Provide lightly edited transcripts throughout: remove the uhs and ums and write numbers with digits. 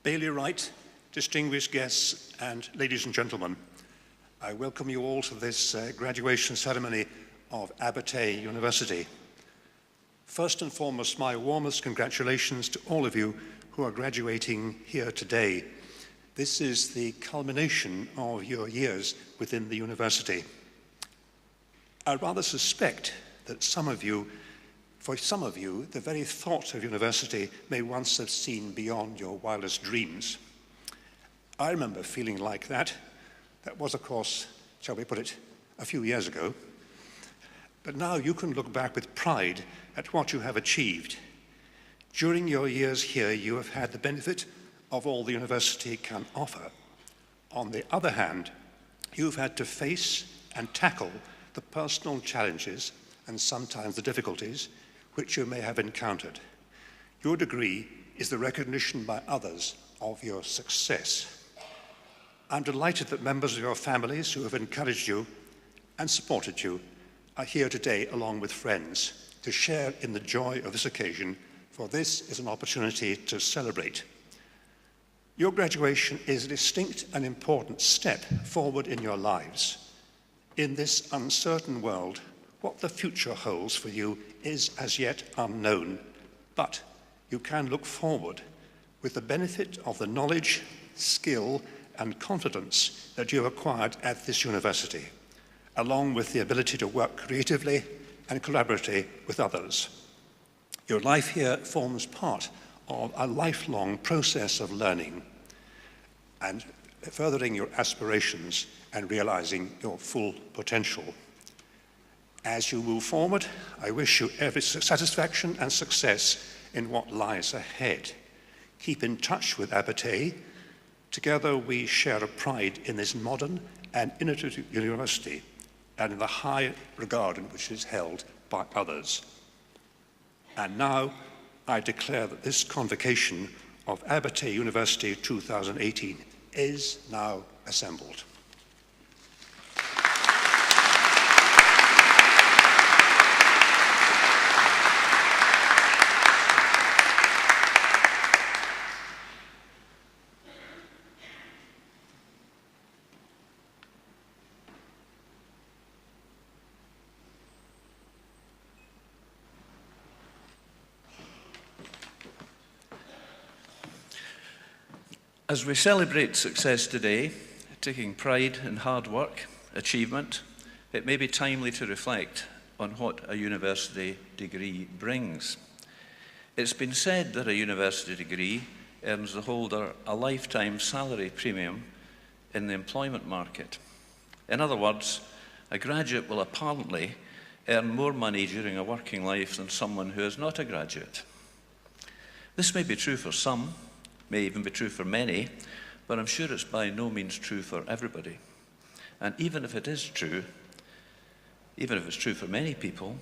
Baillie Wright, distinguished guests, and ladies and gentlemen, I welcome you all to this graduation ceremony of Abertay University. First and foremost, my warmest congratulations to all of you who are graduating here today. This is the culmination of your years within the university. I rather suspect that for some of you, the very thought of university may once have seemed beyond your wildest dreams. I remember feeling like that. That was, of course, shall we put it, a few years ago. But now you can look back with pride at what you have achieved. During your years here, you have had the benefit of all the university can offer. On the other hand, you've had to face and tackle the personal challenges and sometimes the difficulties which you may have encountered. Your degree is the recognition by others of your success. I'm delighted that members of your families who have encouraged you and supported you are here today along with friends to share in the joy of this occasion, for this is an opportunity to celebrate. Your graduation is a distinct and important step forward in your lives. In this uncertain world, what the future holds for you is as yet unknown, but you can look forward with the benefit of the knowledge, skill, and confidence that you have acquired at this university, along with the ability to work creatively and collaboratively with others. Your life here forms part of a lifelong process of learning and furthering your aspirations and realizing your full potential. As you move forward, I wish you every satisfaction and success in what lies ahead. Keep in touch with Abertay. Together we share a pride in this modern and innovative university and in the high regard in which it is held by others. And now I declare that this convocation of Abertay University 2018 is now assembled. As we celebrate success today, taking pride in hard work, achievement, it may be timely to reflect on what a university degree brings. It's been said that a university degree earns the holder a lifetime salary premium in the employment market. In other words, a graduate will apparently earn more money during a working life than someone who is not a graduate. This may be true for some, may even be true for many, but I'm sure it's by no means true for everybody. And even if it is true, even if it's true for many people,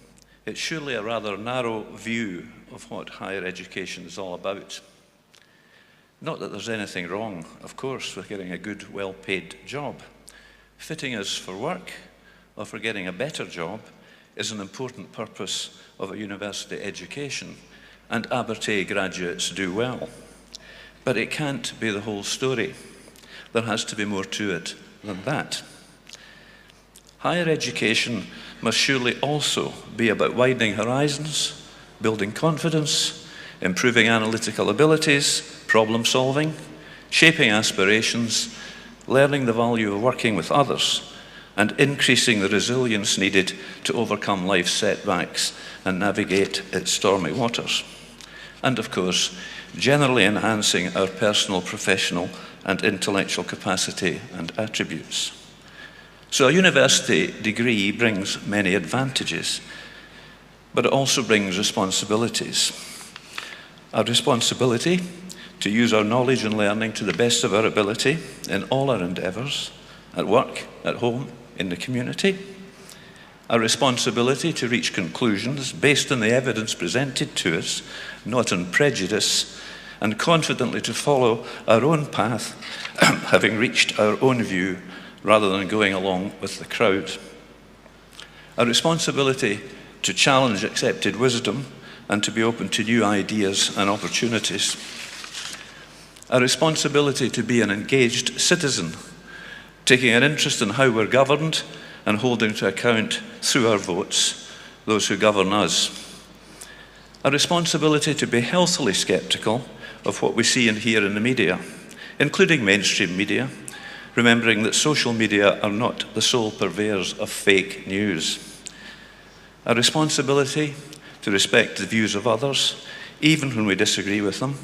it's surely a rather narrow view of what higher education is all about. Not that there's anything wrong, of course, with getting a good, well-paid job. Fitting us for work or for getting a better job is an important purpose of a university education, and Abertay graduates do well. But it can't be the whole story. There has to be more to it than that. Higher education must surely also be about widening horizons, building confidence, improving analytical abilities, problem solving, shaping aspirations, learning the value of working with others, and increasing the resilience needed to overcome life's setbacks and navigate its stormy waters. And of course, generally enhancing our personal, professional, and intellectual capacity and attributes. So a university degree brings many advantages, but it also brings responsibilities. A responsibility to use our knowledge and learning to the best of our ability in all our endeavours, at work, at home, in the community. A responsibility to reach conclusions based on the evidence presented to us, not on prejudice, and confidently to follow our own path, having reached our own view rather than going along with the crowd. A responsibility to challenge accepted wisdom and to be open to new ideas and opportunities. a responsibility to be an engaged citizen, taking an interest in how we're governed and holding to account through our votes those who govern us. A responsibility to be healthily sceptical of what we see and hear in the media, including mainstream media, remembering that social media are not the sole purveyors of fake news. A responsibility to respect the views of others, even when we disagree with them,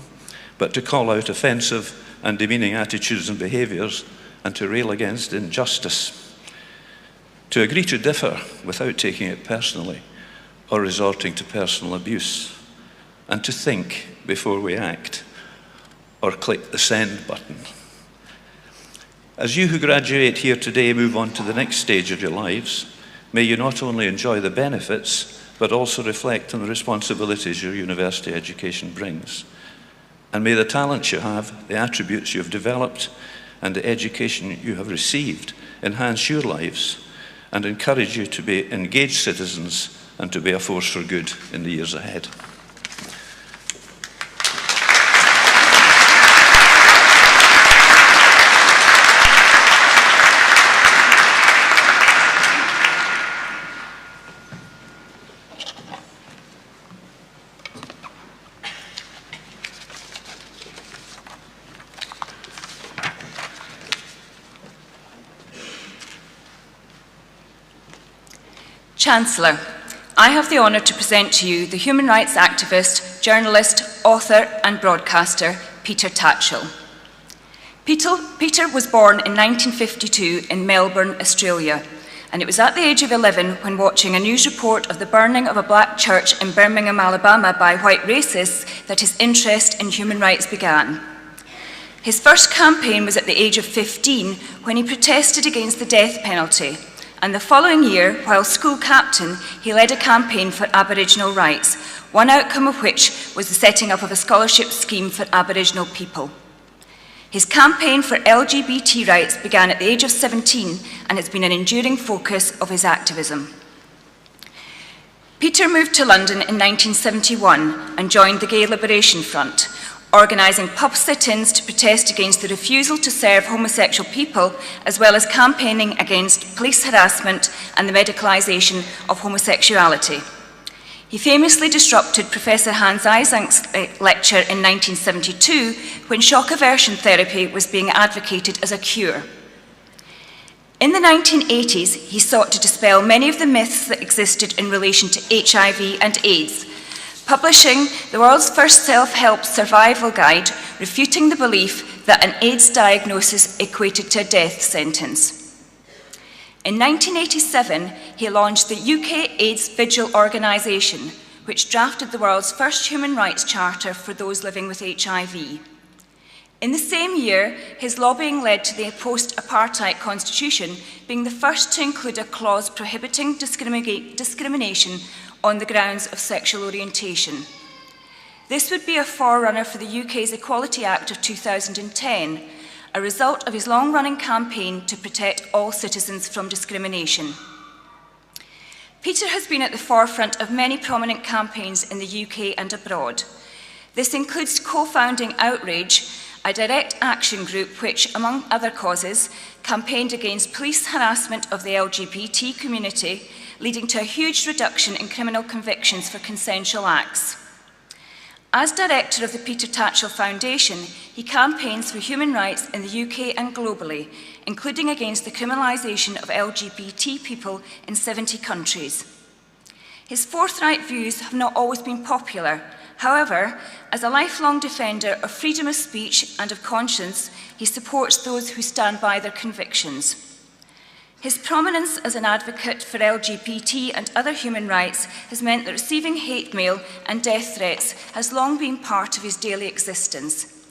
but to call out offensive and demeaning attitudes and behaviours and to rail against injustice. To agree to differ without taking it personally or resorting to personal abuse. And to think before we act or click the send button. As you who graduate here today move on to the next stage of your lives, may you not only enjoy the benefits, but also reflect on the responsibilities your university education brings. And may the talents you have, the attributes you have developed, and the education you have received enhance your lives and encourage you to be engaged citizens and to be a force for good in the years ahead. Chancellor, I have the honour to present to you the human rights activist, journalist, author and broadcaster, Peter Tatchell. Peter was born in 1952 in Melbourne, Australia, and it was at the age of 11 when watching a news report of the burning of a black church in Birmingham, Alabama by white racists that his interest in human rights began. His first campaign was at the age of 15 when he protested against the death penalty. And the following year, while school captain, he led a campaign for Aboriginal rights, one outcome of which was the setting up of a scholarship scheme for Aboriginal people. His campaign for LGBT rights began at the age of 17 and has been an enduring focus of his activism. Peter moved to London in 1971 and joined the Gay Liberation Front, organising pub sit-ins to protest against the refusal to serve homosexual people, as well as campaigning against police harassment and the medicalisation of homosexuality. He famously disrupted Professor Hans Eysenck's lecture in 1972 when shock aversion therapy was being advocated as a cure. In the 1980s, he sought to dispel many of the myths that existed in relation to HIV and AIDS, publishing the world's first self-help survival guide, refuting the belief that an AIDS diagnosis equated to a death sentence. In 1987, he launched the UK AIDS Vigil organisation, which drafted the world's first human rights charter for those living with HIV. In the same year, his lobbying led to the post-apartheid constitution being the first to include a clause prohibiting discrimination on the grounds of sexual orientation. This would be a forerunner for the UK's Equality Act of 2010, a result of his long-running campaign to protect all citizens from discrimination. Peter has been at the forefront of many prominent campaigns in the UK and abroad. This includes co-founding Outrage, a direct action group which, among other causes, campaigned against police harassment of the LGBT community, leading to a huge reduction in criminal convictions for consensual acts. As director of the Peter Tatchell Foundation, he campaigns for human rights in the UK and globally, including against the criminalisation of LGBT people in 70 countries. His forthright views have not always been popular. However, as a lifelong defender of freedom of speech and of conscience, he supports those who stand by their convictions. His prominence as an advocate for LGBT and other human rights has meant that receiving hate mail and death threats has long been part of his daily existence.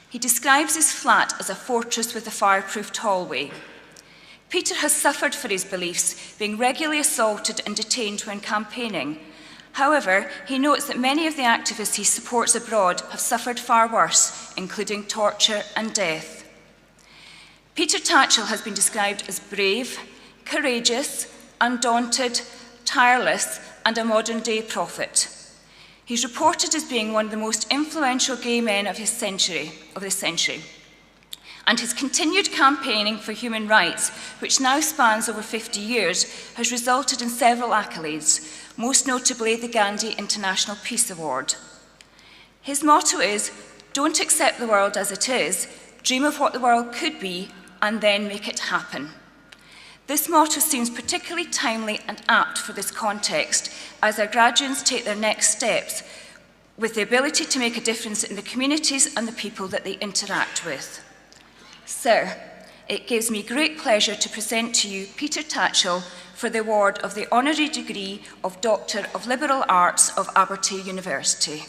He describes his flat as a fortress with a fireproofed hallway. Peter has suffered for his beliefs, being regularly assaulted and detained when campaigning. However, he notes that many of the activists he supports abroad have suffered far worse, including torture and death. Peter Tatchell has been described as brave, courageous, undaunted, tireless, and a modern-day prophet. He's reported as being one of the most influential gay men of this century. And his continued campaigning for human rights, which now spans over 50 years, has resulted in several accolades, most notably the Gandhi International Peace Award. His motto is, "Don't accept the world as it is, dream of what the world could be, and then make it happen." This motto seems particularly timely and apt for this context, as our graduates take their next steps with the ability to make a difference in the communities and the people that they interact with. Sir, it gives me great pleasure to present to you Peter Tatchell for the award of the honorary degree of Doctor of Liberal Arts of Abertay University.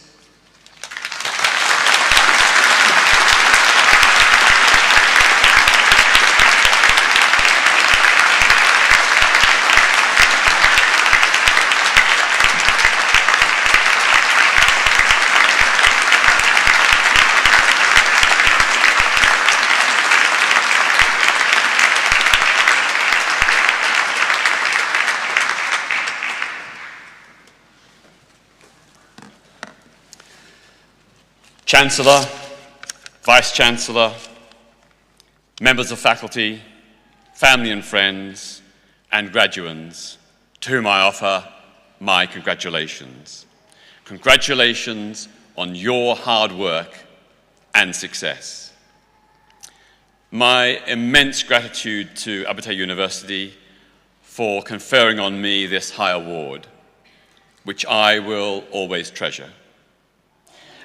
Chancellor, Vice-Chancellor, members of faculty, family and friends, and graduands, to whom I offer my congratulations. Congratulations on your hard work and success. My immense gratitude to Abertay University for conferring on me this high award, which I will always treasure.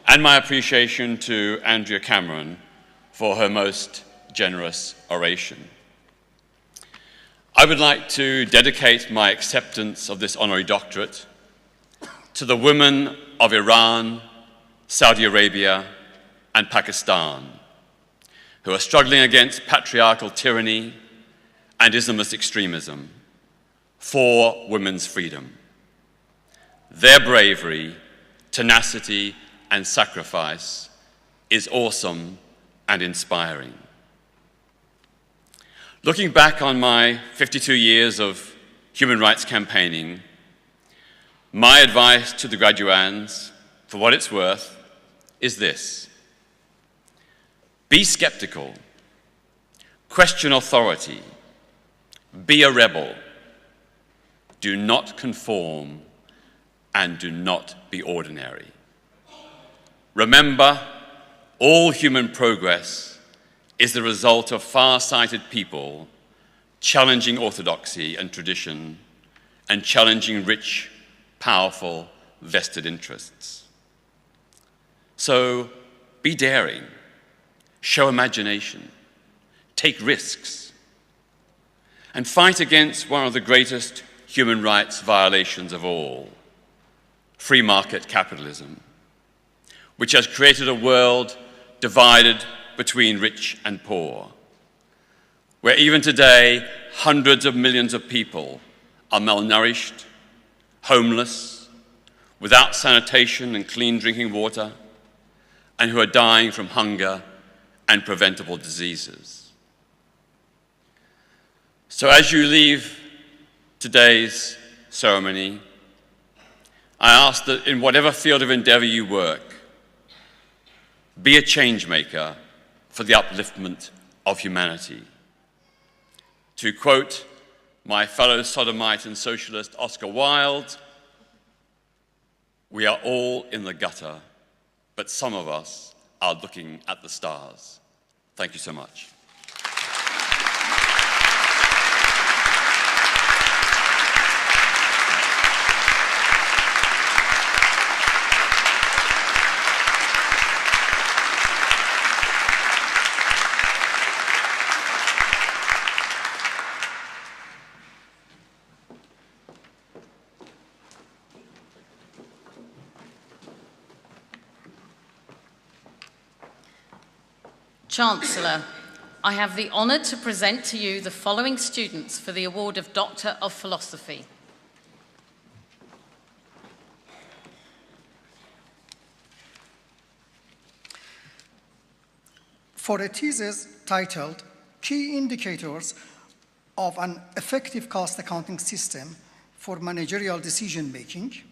And my appreciation to Andrea Cameron for her most generous oration. I would like to dedicate my acceptance of this honorary doctorate to the women of Iran, Saudi Arabia, and Pakistan, who are struggling against patriarchal tyranny and Islamist extremism for women's freedom. Their bravery, tenacity, and sacrifice is awesome and inspiring. Looking back on my 52 years of human rights campaigning, my advice to the graduands, for what it's worth, is this: be skeptical, question authority, be a rebel, do not conform, and do not be ordinary. Remember, all human progress is the result of far-sighted people challenging orthodoxy and tradition and challenging rich, powerful, vested interests. So be daring, show imagination, take risks, and fight against one of the greatest human rights violations of all, free market capitalism, which has created a world divided between rich and poor, where even today hundreds of millions of people are malnourished, homeless, without sanitation and clean drinking water, and who are dying from hunger and preventable diseases. So as you leave today's ceremony, I ask that in whatever field of endeavor you work, be a change maker for the upliftment of humanity. To quote my fellow sodomite and socialist Oscar Wilde, we are all in the gutter, but some of us are looking at the stars. Thank you so much. Chancellor, I have the honour to present to you the following students for the award of Doctor of Philosophy. For a thesis titled Key Indicators of an Effective Cost Accounting System for Managerial Decision Making,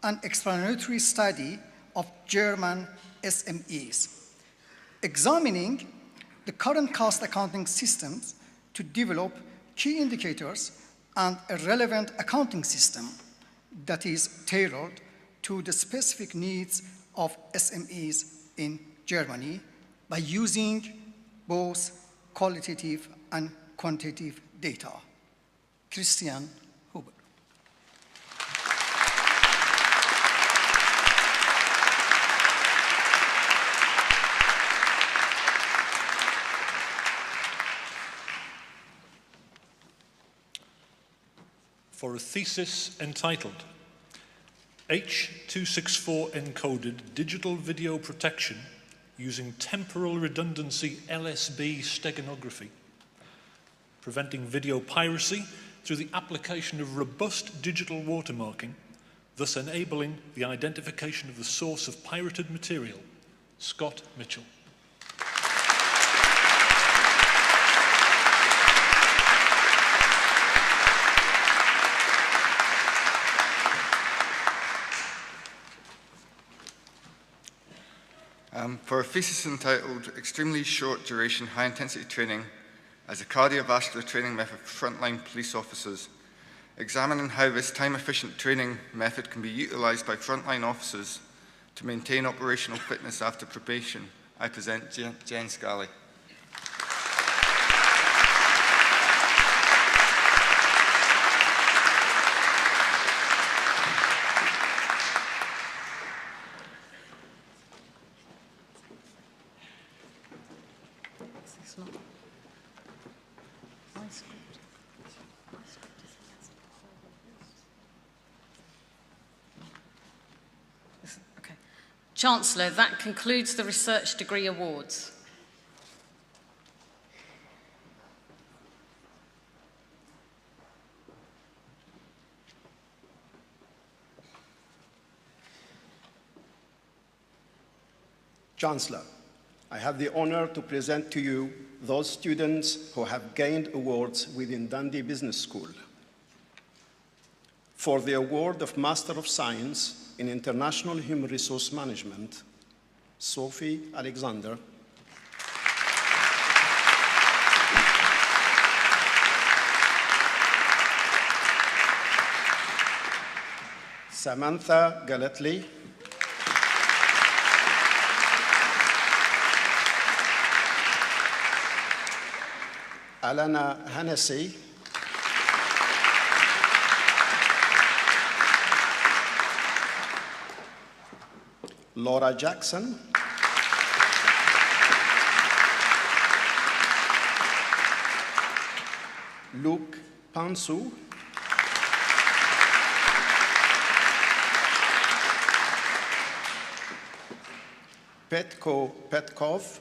an explanatory study of German SMEs, examining the current cost accounting systems to develop key indicators and a relevant accounting system that is tailored to the specific needs of SMEs in Germany by using both qualitative and quantitative data. Christian Huber. For a thesis entitled H.264 encoded digital video protection using temporal redundancy LSB steganography, preventing video piracy through the application of robust digital watermarking, thus enabling the identification of the source of pirated material, Scott Mitchell. For a thesis entitled Extremely Short Duration High Intensity Training as a Cardiovascular Training Method for Frontline Police Officers, examining how this time-efficient training method can be utilised by frontline officers to maintain operational fitness after probation, I present Jen Scally. Chancellor, that concludes the Research Degree Awards. Chancellor, I have the honor to present to you those students who have gained awards within Dundee Business School. For the award of Master of Science in International Human Resource Management, Sophie Alexander. Samantha Gallatley. Alana Hennessy. Laura Jackson. Luke Pansu. Petko Petkov.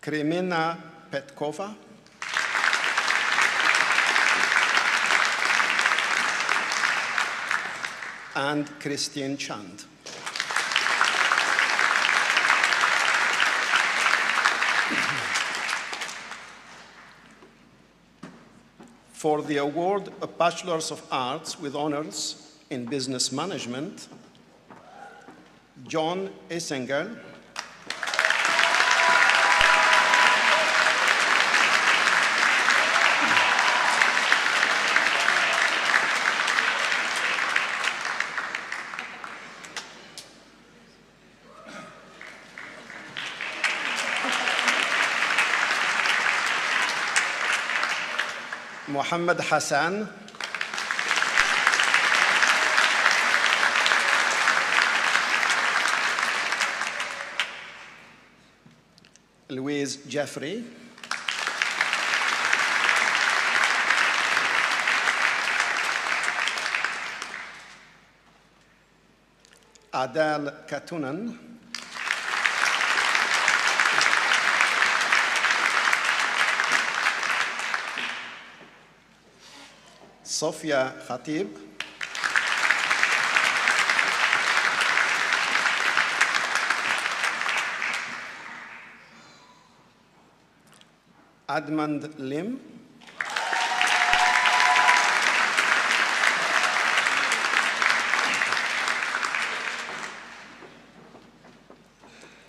Kremina Petkova. And Christian Chand. For the award of Bachelors of Arts with honors in Business Management, John Essengel. Mohammed Hassan. Louise Jeffrey. Adele Katunen. Sofia Khatib. Admund Lim,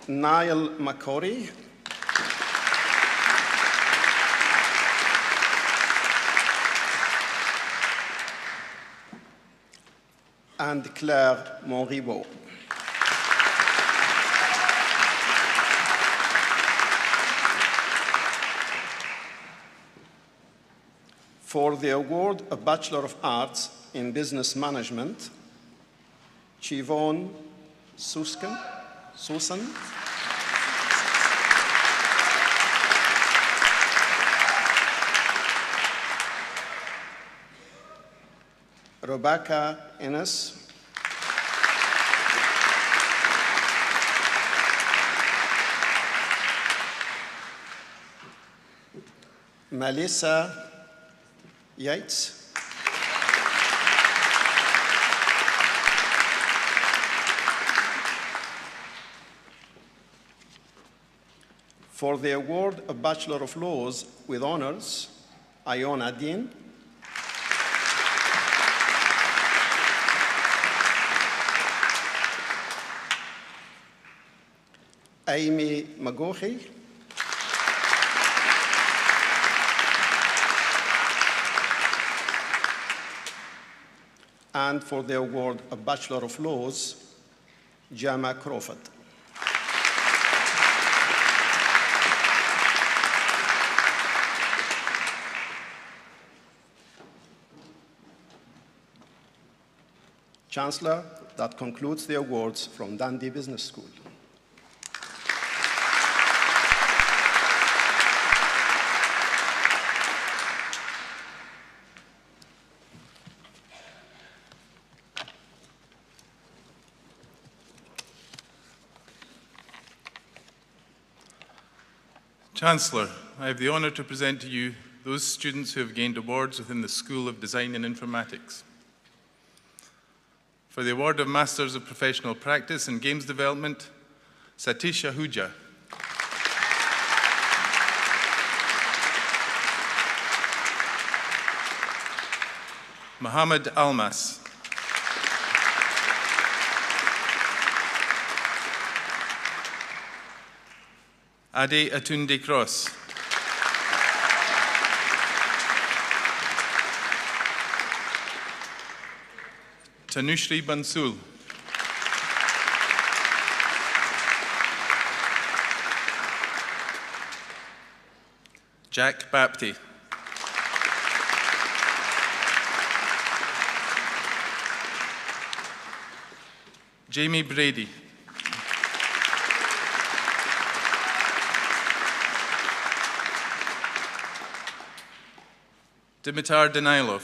Niall McCorry, and Claire Monribaud. For the award of Bachelor of Arts in Business Management, Chivon Susan, Rebecca Innes, Melissa Yates, for the award of Bachelor of Laws with Honors, Iona Dean, Amy Magochi, and for the award of Bachelor of Laws, Jama Crawford. Chancellor, that concludes the awards from Dundee Business School. Chancellor, I have the honour to present to you those students who have gained awards within the School of Design and Informatics. For the award of Masters of Professional Practice in Games Development, Satish Ahuja. Mohammed Almas. Ade Atunde Cross. Tanushri Bansul. Jack Bapti. Jamie Brady. Dimitar Danailov.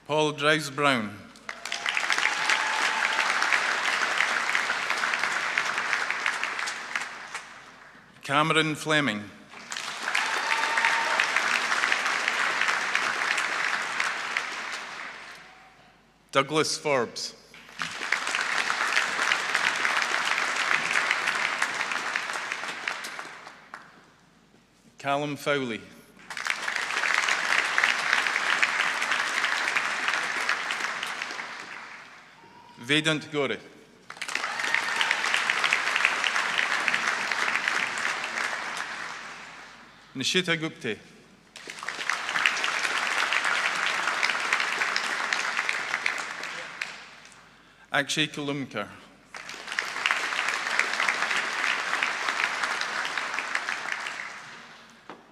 Paul Drives Brown. Cameron Fleming. Douglas Forbes. Callum Fowley. Vedant Gore. Nishita Gupte. Akshay Kulumkar.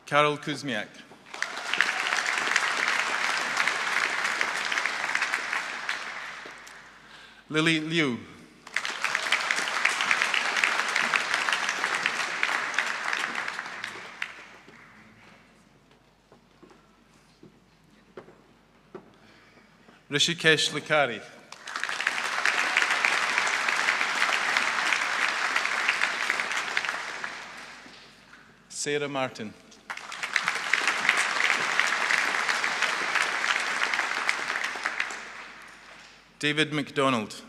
Karol Kuzmiak. Lily Liu. Rishikesh Likari. Sarah Martin. David McDonald.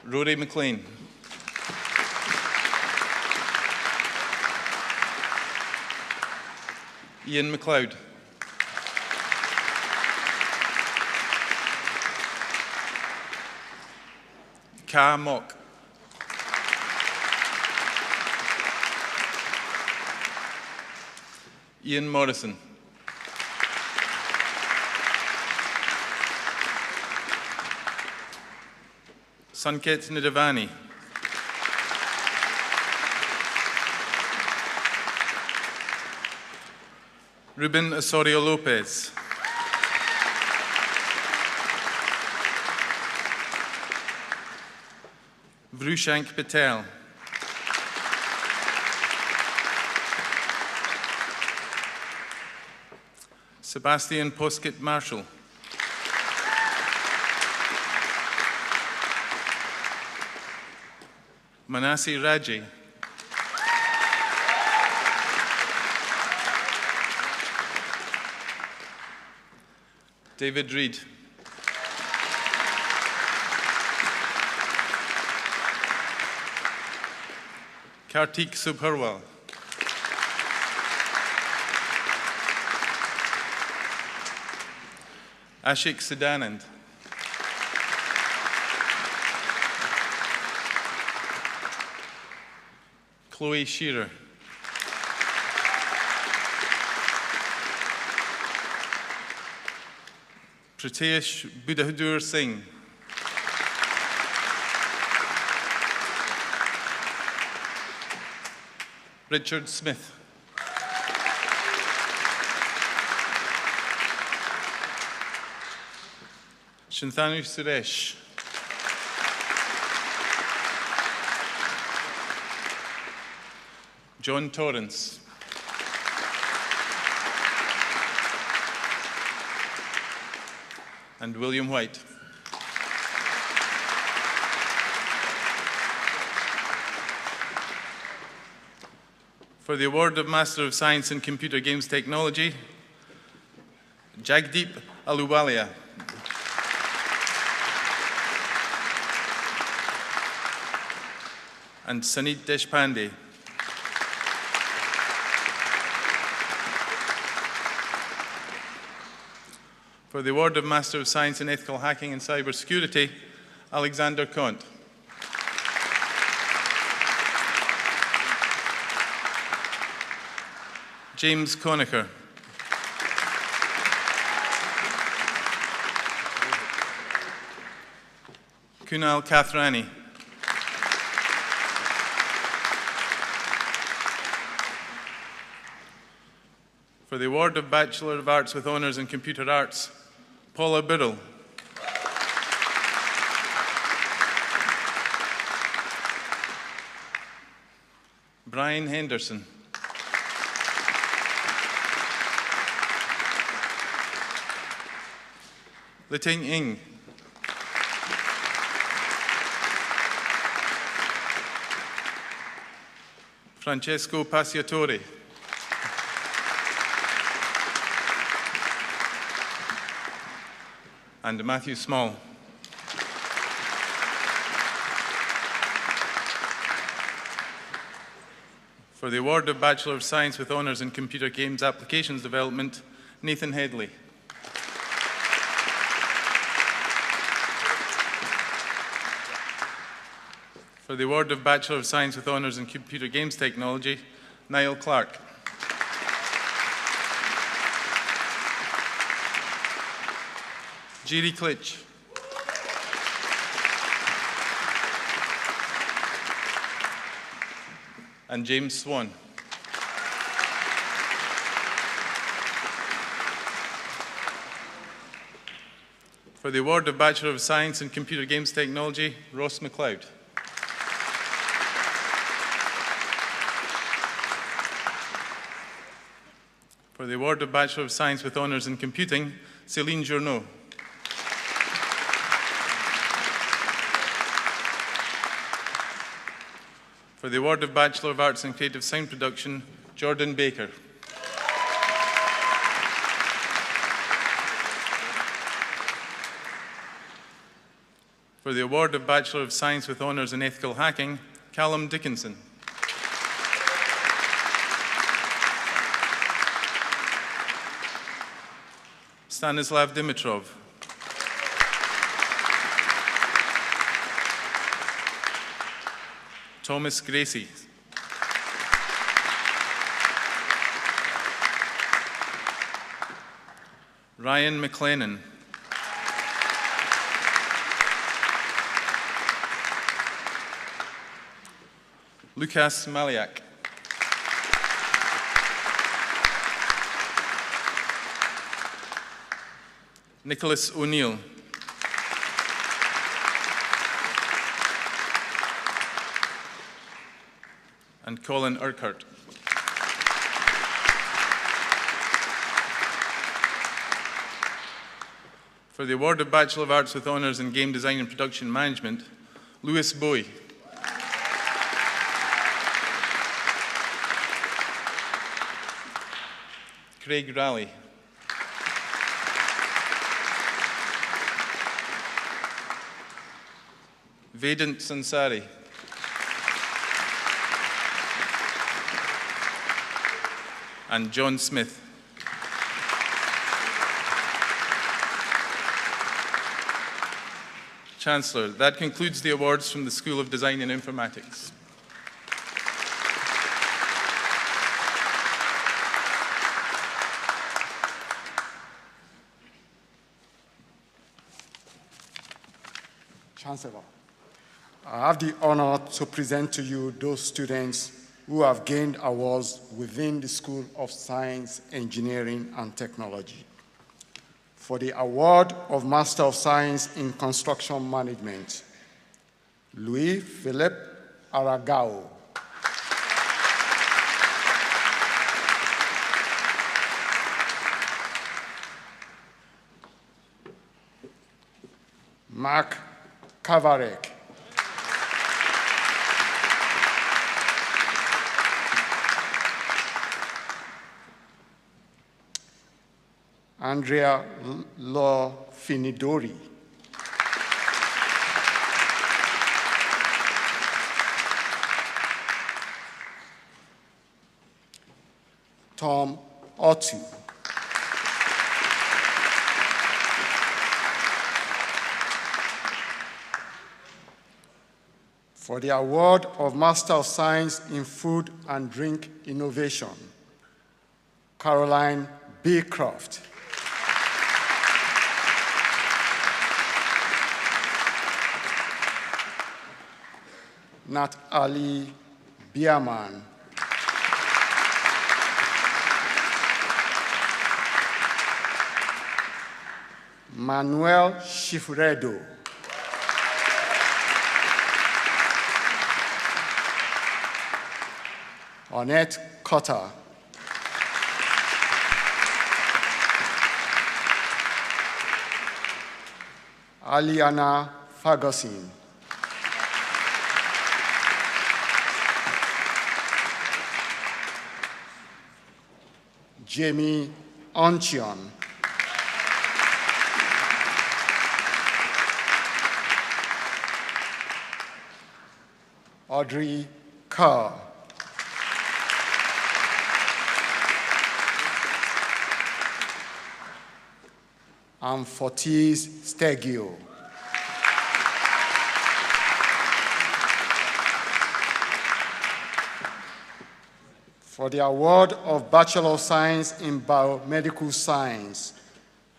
Rory McLean. Ian McLeod. Ka Mock. Ian Morrison. Sanket Nidavani. Ruben Osorio Lopez. Vrushank Patel. Sebastian Poskett Marshall. Manasi Raji. David Reed. Kartik Subharwal. Ashik Sidanand. Chloe Shearer. Pritesh Buddhadur Singh. Richard Smith. Shinthanu Suresh. John Torrance. And William White. For the award of Master of Science in Computer Games Technology, Jagdeep Aluwalia. And Sanit Deshpande. For the award of Master of Science in Ethical Hacking and Cybersecurity, Alexander Kont. James Conacher. Kunal Kathrani. For the award of Bachelor of Arts with Honours in Computer Arts, Paula Birrell. Brian Henderson. Liting Ing. Francesco Passiatore. And Matthew Small. For the award of Bachelor of Science with Honours in Computer Games Applications Development, Nathan Headley. For the award of Bachelor of Science with Honours in Computer Games Technology, Niall Clark. Jiri Klitsch. And James Swan. For the award of Bachelor of Science in Computer Games Technology, Ross McLeod. For the award of Bachelor of Science with Honours in Computing, Céline Journeau. For the award of Bachelor of Arts in Creative Sound Production, Jordan Baker. For the award of Bachelor of Science with Honours in Ethical Hacking, Callum Dickinson. Stanislav Dimitrov. Thomas Gracie. Ryan McLennan. Lukas Maliak. Nicholas O'Neill. And Colin Urquhart. For the award of Bachelor of Arts with Honours in Game Design and Production Management, Lewis Bowie. Craig Raleigh. Vedant Sansari. And John Smith. Chancellor, that concludes the awards from the School of Design and Informatics. Chancellor, I have the honor to present to you those students who have gained awards within the School of Science, Engineering, and Technology. For the award of Master of Science in Construction Management, Louis Philippe Aragao. Mark Kavarek. Andrea Lo Finidori. Tom Otu. For the award of Master of Science in Food and Drink Innovation, Caroline B. Croft. Nat Ali Biaman. Manuel Shifredo. Annette Cotter. Aliana Ferguson. Jamie Onchion. Audrey Kerr. And Fortis Stegio. For the award of Bachelor of Science in Biomedical Science,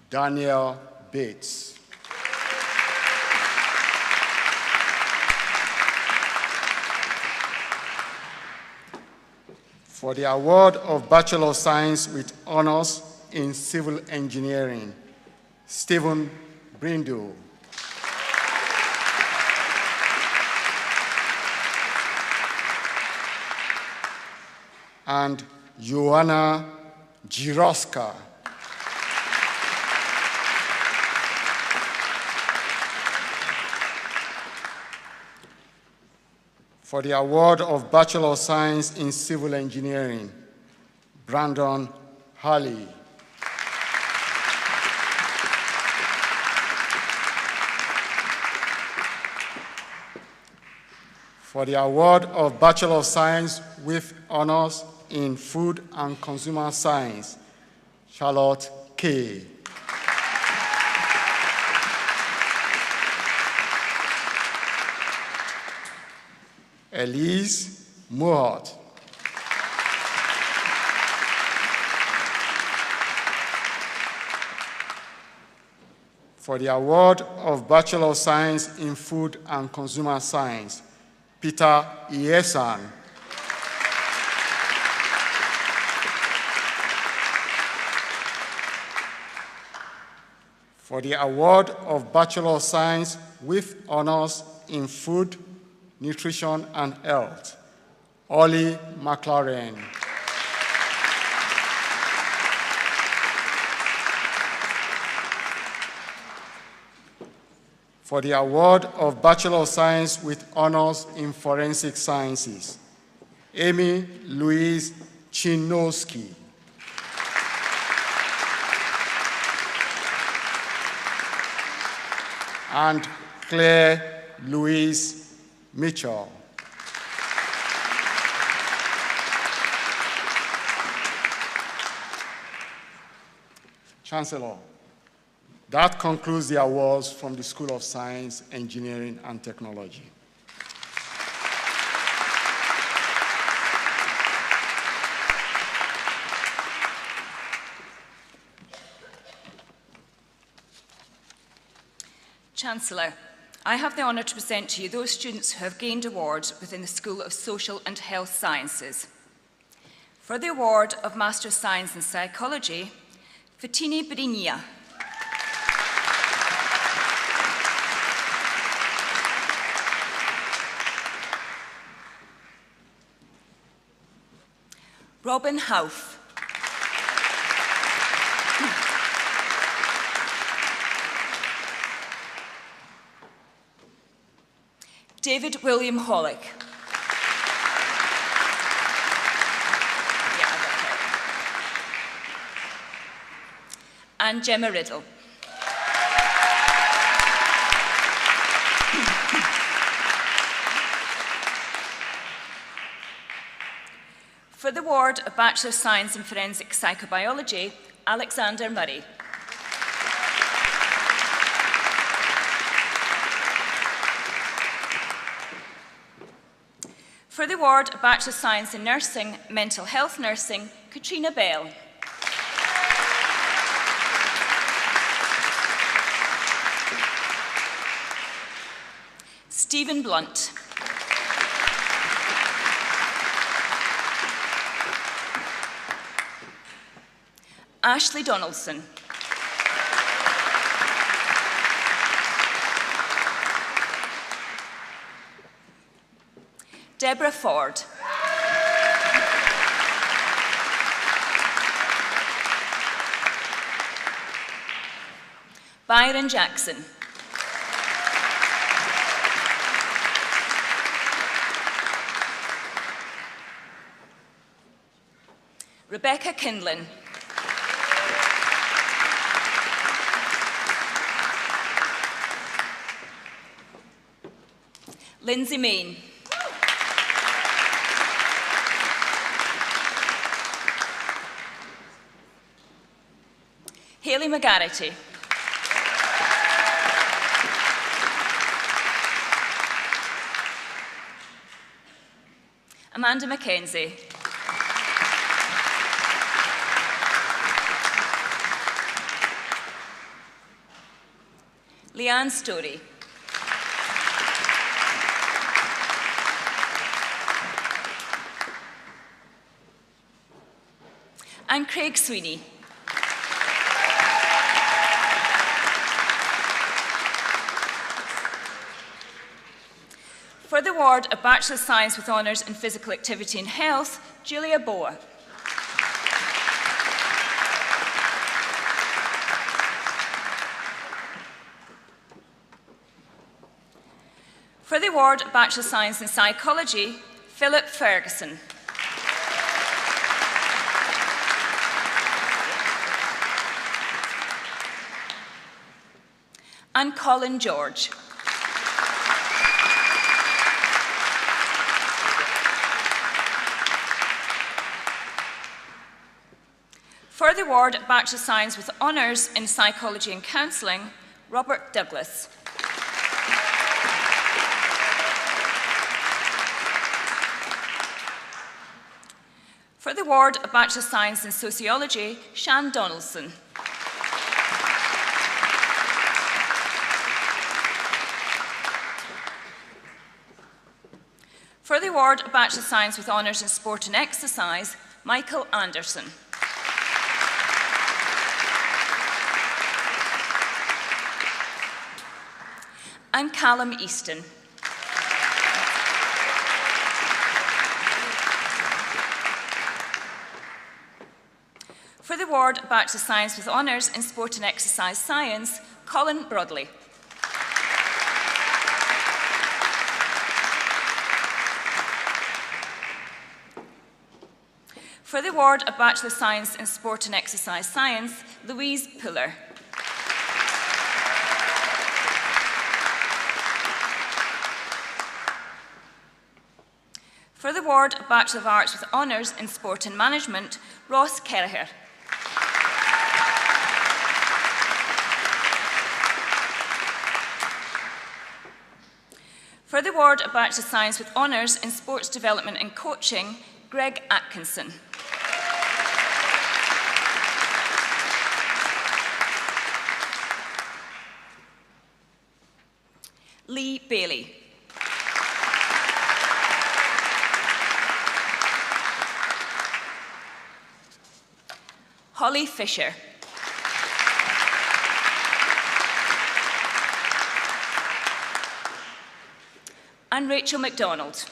Daniel Bates. For the award of Bachelor of Science with Honors in Civil Engineering, Stephen Brindle. And Joanna Jiroska. For the award of Bachelor of Science in Civil Engineering, Brandon Halley. For the award of Bachelor of Science with honors in Food and Consumer Science, Charlotte K. Elise Mohart. For the award of Bachelor of Science in Food and Consumer Science, Peter Iesan. For the award of Bachelor of Science with honors in Food, Nutrition and Health, Ollie McLaren. For the award of Bachelor of Science with honors in Forensic Sciences, Amy Louise Chinowski. And Claire Louise Mitchell. Chancellor, that concludes the awards from the School of Science, Engineering, and Technology. Chancellor, I have the honour to present to you those students who have gained awards within the School of Social and Health Sciences. For the award of Master of Science in Psychology, Fatini Brinia. Robin Hauff. David William Hollick. And Gemma Riddle. For the award of Bachelor of Science in Forensic Psychobiology, Alexander Murray. For the award of Bachelor of Science in Nursing, Mental Health Nursing, Katrina Bell. Stephen Blunt. Ashley Donaldson. Deborah Ford. Byron Jackson. Rebecca Kindlin. Lindsay Main. Hayley McGarity. Amanda Mackenzie. Leanne Story. And Craig Sweeney. For the award of Bachelor of Science with Honours in Physical Activity and Health, Julia Boa. For the award of Bachelor of Science in Psychology, Philip Ferguson. And Colin George. For the award of Bachelor of Science with Honours in Psychology and Counselling, Robert Douglas. For the award of Bachelor of Science in Sociology, Shan Donaldson. For the award of Bachelor of Science with Honours in Sport and Exercise, Michael Anderson. And Callum Easton. For the award of Bachelor of Science with Honours in Sport and Exercise Science, Colin Broadley. For the award of Bachelor of Science in Sport and Exercise Science, Louise Puller. For the award of Bachelor of Arts with Honours in Sport and Management, Ross Kelleher. For the award of Bachelor of Science with Honours in Sports Development and Coaching, Greg Atkinson. Lee Bailey. Holly Fisher. And Rachel MacDonald.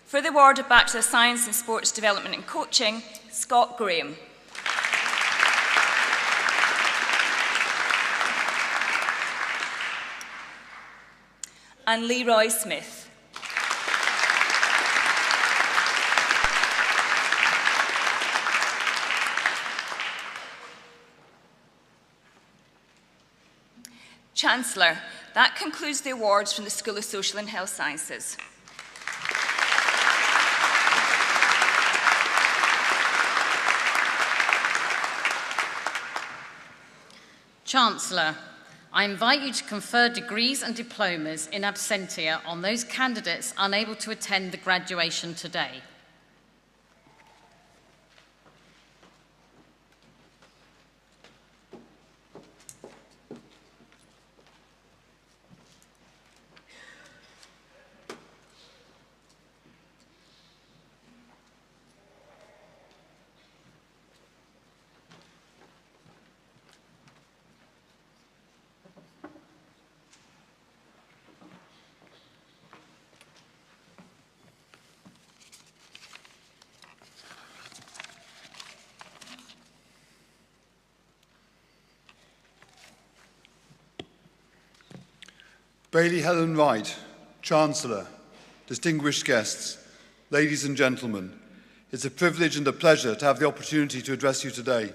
For the award of Bachelor of Science in Sports Development and Coaching, Scott Graham. And Leroy Smith. Chancellor, that concludes the awards from the School of Social and Health Sciences. Chancellor, I invite you to confer degrees and diplomas in absentia on those candidates unable to attend the graduation today. Bailey Helen Wright, Chancellor, distinguished guests, ladies and gentlemen, it's a privilege and a pleasure to have the opportunity to address you today.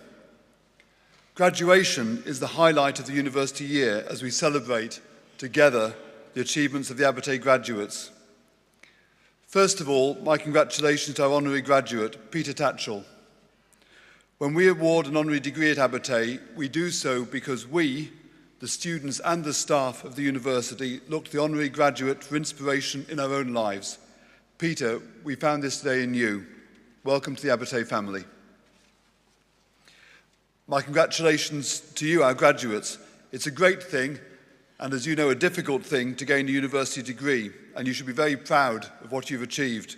Graduation is the highlight of the university year as we celebrate together the achievements of the Abertay graduates. First of all, my congratulations to our honorary graduate, Peter Tatchell. When we award an honorary degree at Abertay, we do so because we, the students and the staff of the university, look to the honorary graduate for inspiration in our own lives. Peter, we found this today in you. Welcome to the Abertay family. My congratulations to you, our graduates. It's a great thing, and as you know, a difficult thing to gain a university degree, and you should be very proud of what you've achieved.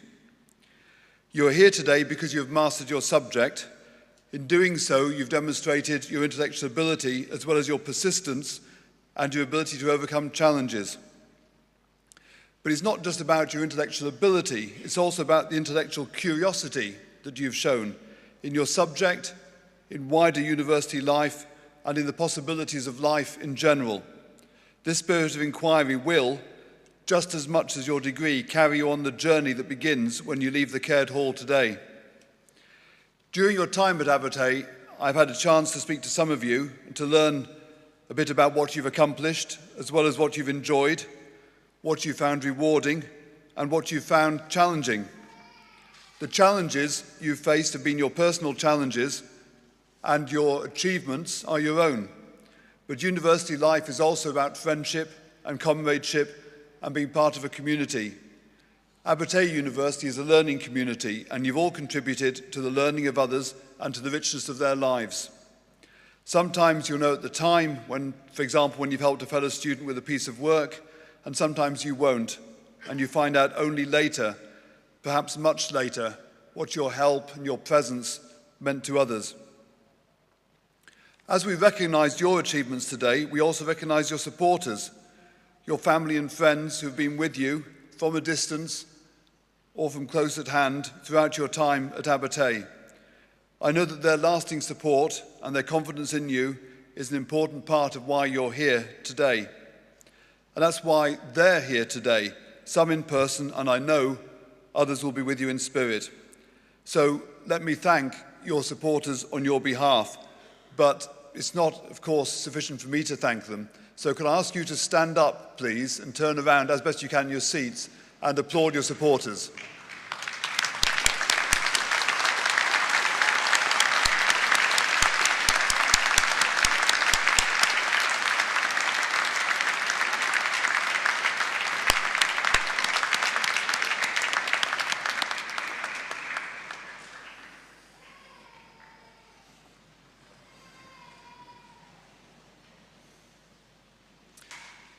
You are here today because you have mastered your subject. In doing so, you've demonstrated your intellectual ability as well as your persistence and your ability to overcome challenges. But it's not just about your intellectual ability, it's also about the intellectual curiosity that you've shown in your subject, in wider university life, and in the possibilities of life in general. This spirit of inquiry will, just as much as your degree, carry you on the journey that begins when you leave the Caird Hall today. During your time at Abertay, I've had a chance to speak to some of you and to learn a bit about what you've accomplished, as well as what you've enjoyed, what you found rewarding, and what you found challenging. The challenges you've faced have been your personal challenges, and your achievements are your own. But university life is also about friendship and comradeship and being part of a community. Abertay University is a learning community, and you've all contributed to the learning of others and to the richness of their lives. Sometimes you'll know at the time, for example, when you've helped a fellow student with a piece of work, and sometimes you won't, and you find out only later, perhaps much later, what your help and your presence meant to others. As we recognise your achievements today, we also recognise your supporters, your family and friends who've been with you from a distance or from close at hand throughout your time at Abertay. I know that their lasting support and their confidence in you is an important part of why you're here today. And that's why they're here today, some in person, and I know others will be with you in spirit. So let me thank your supporters on your behalf, but it's not, of course, sufficient for me to thank them. So can I ask you to stand up, please, and turn around as best you can in your seats and applaud your supporters.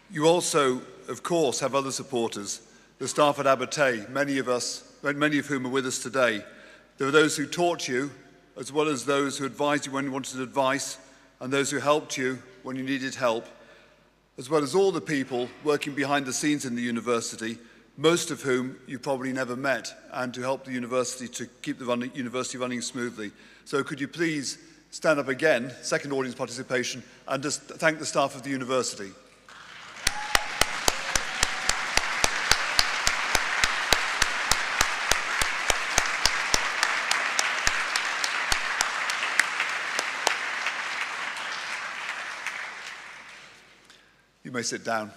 You also, of course, have other supporters, the staff at Abertay, many of whom are with us today. There are those who taught you, as well as those who advised you when you wanted advice, and those who helped you when you needed help, as well as all the people working behind the scenes in the university, most of whom you probably never met, and to help the university to keep the university running smoothly. So could you please stand up again, second audience participation, and just thank the staff of the university. You may sit down.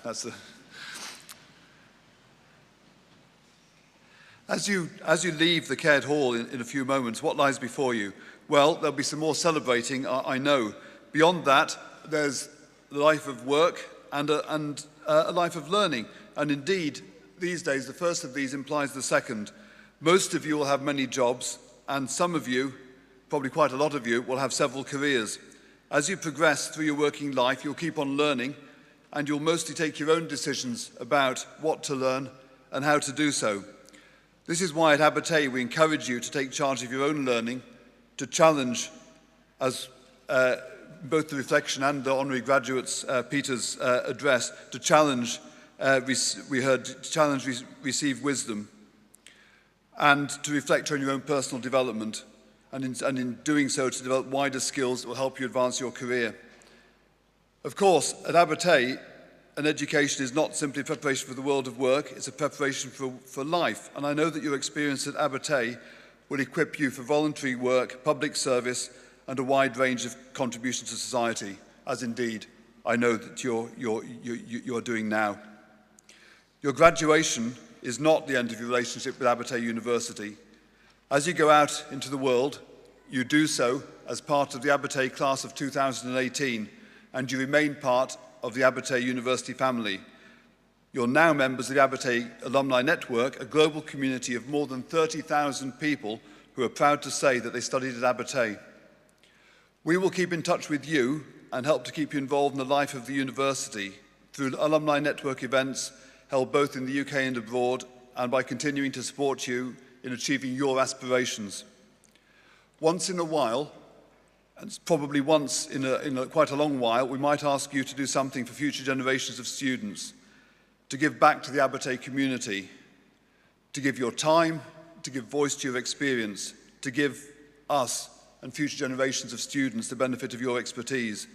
As you leave the Caird Hall in a few moments, what lies before you? Well, there'll be some more celebrating, I know. Beyond that, there's the life of work and a life of learning. And indeed, these days, the first of these implies the second. Most of you will have many jobs, and some of you, probably quite a lot of you, will have several careers. As you progress through your working life, you'll keep on learning, and you'll mostly take your own decisions about what to learn and how to do so. This is why at Abertay we encourage you to take charge of your own learning, to challenge, as both the reflection and the honorary graduates, Peter's address, to challenge, receive wisdom, and to reflect on your own personal development, and in doing so to develop wider skills that will help you advance your career. Of course, at Abertay, an education is not simply a preparation for the world of work, it's a preparation for life. And I know that your experience at Abertay will equip you for voluntary work, public service, and a wide range of contributions to society, as indeed I know that you're doing now. Your graduation is not the end of your relationship with Abertay University. As you go out into the world, you do so as part of the Abertay class of 2018, and you remain part of the Abertay University family. You're now members of the Abertay Alumni Network, a global community of more than 30,000 people who are proud to say that they studied at Abertay. We will keep in touch with you and help to keep you involved in the life of the university through Alumni Network events held both in the UK and abroad, and by continuing to support you in achieving your aspirations. Once in a while, and probably once in quite a long while, we might ask you to do something for future generations of students, to give back to the Abertay community, to give your time, to give voice to your experience, to give us and future generations of students the benefit of your expertise.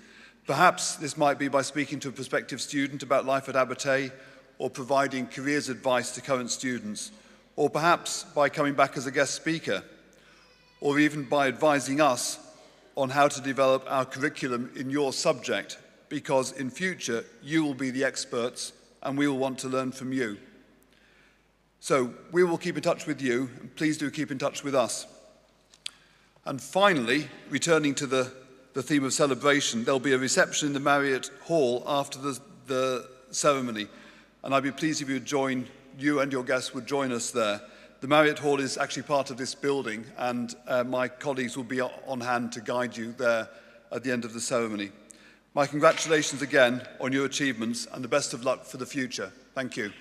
Perhaps this might be by speaking to a prospective student about life at Abertay, or providing careers advice to current students, or perhaps by coming back as a guest speaker, or even by advising us on how to develop our curriculum in your subject, because in future you will be the experts and we will want to learn from you. So we will keep in touch with you, and please do keep in touch with us. And finally, returning to the theme of celebration, there'll be a reception in the Marriott Hall after the ceremony, and I'd be pleased if you and your guests would join us there. The Marriott Hall is actually part of this building, and my colleagues will be on hand to guide you there at the end of the ceremony. My congratulations again on your achievements and the best of luck for the future. Thank you.